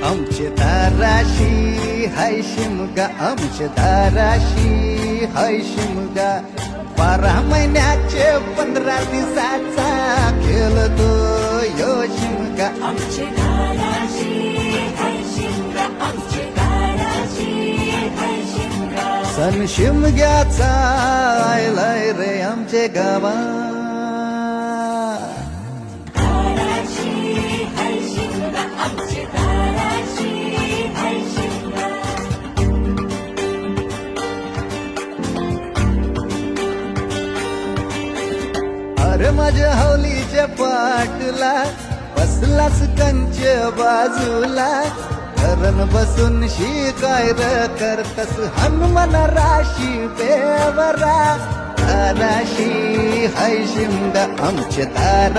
आमचे दाराशी हाय शिमगा, आमचे दाराशी हाय शिमगा. 12 महिन्याचे 15 दिवसाचा खेळतो यो शिमगा. आमचे दाराशी हाय शिमगा, आमचे दाराशी हाय शिमगा. सण शिमग्याचा आयलाय रे आमचे गावा. दाराशी हाय शिमगा, आमचे दाराशी हाय शिमगा. अरे माझ्या हौलीच्या पाटला बसलास कंच बाजूला. धरण बसून शिकाय र करतस हनुमान राशी बेवरा. दाराशी हाय शिमगा, आमचे दारा.